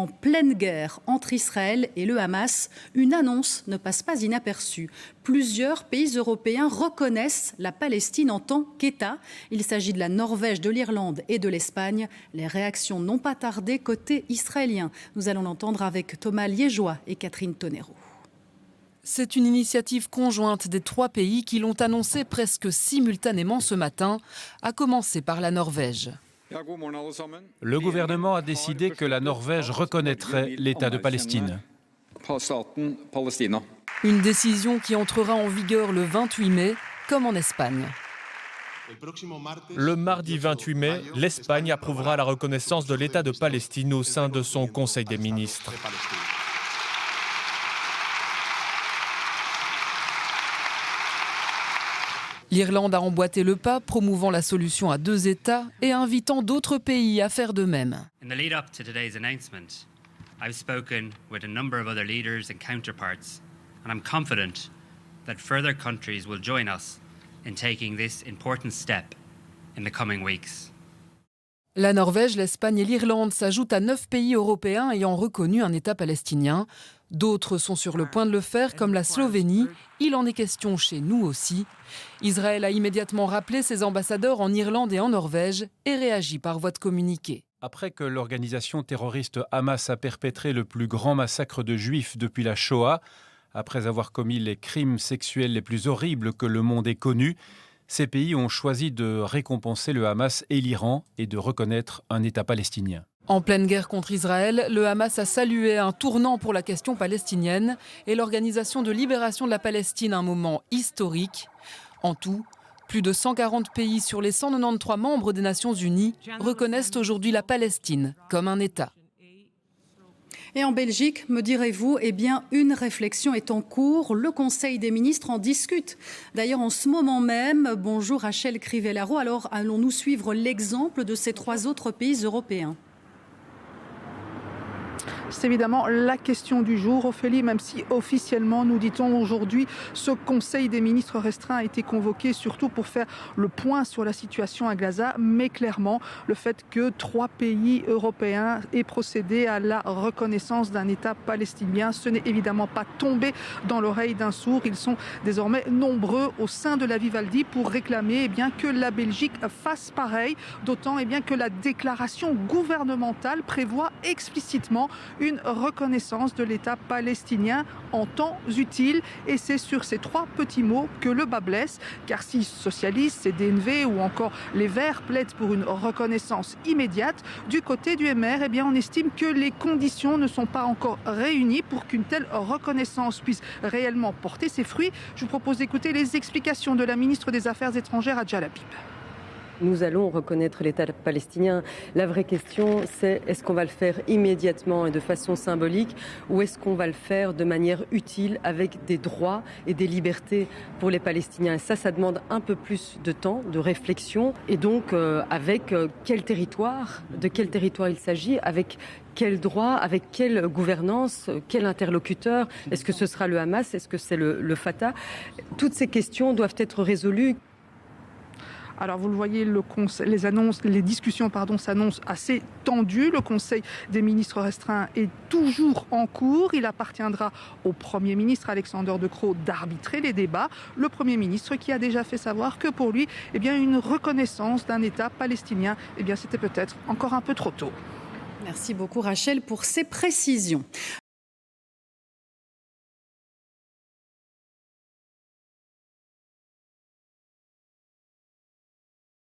En pleine guerre entre Israël et le Hamas, une annonce ne passe pas inaperçue. Plusieurs pays européens reconnaissent la Palestine en tant qu'État. Il s'agit de la Norvège, de l'Irlande et de l'Espagne. Les réactions n'ont pas tardé côté israélien. Nous allons l'entendre avec Thomas Liégeois et Catherine Tonero. C'est une initiative conjointe des 3 pays qui l'ont annoncé presque simultanément ce matin, à commencer par la Norvège. Le gouvernement a décidé que la Norvège reconnaîtrait l'État de Palestine. Une décision qui entrera en vigueur le 28 mai, comme en Espagne. Le mardi 28 mai, l'Espagne approuvera la reconnaissance de l'État de Palestine au sein de son Conseil des ministres. L'Irlande a emboîté le pas, promouvant la solution à 2 États et invitant d'autres pays à faire de même. In the lead-up to today's announcement, I've spoken with a number of other leaders and counterparts, and I'm confident that further countries will join us in taking this important step in the coming weeks. La Norvège, l'Espagne et l'Irlande s'ajoutent à 9 pays européens ayant reconnu un État palestinien. D'autres sont sur le point de le faire, comme la Slovénie. Il en est question chez nous aussi. Israël a immédiatement rappelé ses ambassadeurs en Irlande et en Norvège et réagit par voie de communiqué. Après que l'organisation terroriste Hamas a perpétré le plus grand massacre de juifs depuis la Shoah, après avoir commis les crimes sexuels les plus horribles que le monde ait connus, ces pays ont choisi de récompenser le Hamas et l'Iran et de reconnaître un État palestinien. En pleine guerre contre Israël, le Hamas a salué un tournant pour la question palestinienne et l'Organisation de libération de la Palestine un moment historique. En tout, plus de 140 pays sur les 193 membres des Nations Unies reconnaissent aujourd'hui la Palestine comme un État. Et en Belgique, me direz-vous, eh bien, une réflexion est en cours. Le Conseil des ministres en discute. D'ailleurs, en ce moment même, bonjour Rachel Crivellaro. Alors, allons-nous suivre l'exemple de ces 3 autres pays européens ? C'est évidemment la question du jour, Ophélie, même si officiellement, nous dit-on aujourd'hui, ce Conseil des ministres restreint a été convoqué surtout pour faire le point sur la situation à Gaza, mais clairement, le fait que 3 pays européens aient procédé à la reconnaissance d'un État palestinien, ce n'est évidemment pas tombé dans l'oreille d'un sourd. Ils sont désormais nombreux au sein de la Vivaldi pour réclamer que la Belgique fasse pareil, d'autant que la déclaration gouvernementale prévoit explicitement une reconnaissance de l'État palestinien en temps utile. Et c'est sur ces 3 petits mots que le bas blesse. Car si socialistes, CDNV ou encore les Verts plaident pour une reconnaissance immédiate, du côté du MR, on estime que les conditions ne sont pas encore réunies pour qu'une telle reconnaissance puisse réellement porter ses fruits. Je vous propose d'écouter les explications de la ministre des Affaires étrangères, Hadja Labib. Nous allons reconnaître l'État palestinien. La vraie question, c'est est-ce qu'on va le faire immédiatement et de façon symbolique ou est-ce qu'on va le faire de manière utile avec des droits et des libertés pour les Palestiniens. Et ça demande un peu plus de temps, de réflexion et donc avec quel territoire, de quel territoire il s'agit, avec quel droit, avec quelle gouvernance, quel interlocuteur, est-ce que ce sera le Hamas, est-ce que c'est le Fatah. Toutes ces questions doivent être résolues. Alors vous le voyez, les discussions s'annoncent assez tendues. Le Conseil des ministres restreint est toujours en cours. Il appartiendra au Premier ministre Alexander De Croo d'arbitrer les débats. Le Premier ministre qui a déjà fait savoir que pour lui, une reconnaissance d'un État palestinien, c'était peut-être encore un peu trop tôt. Merci beaucoup Rachel pour ces précisions.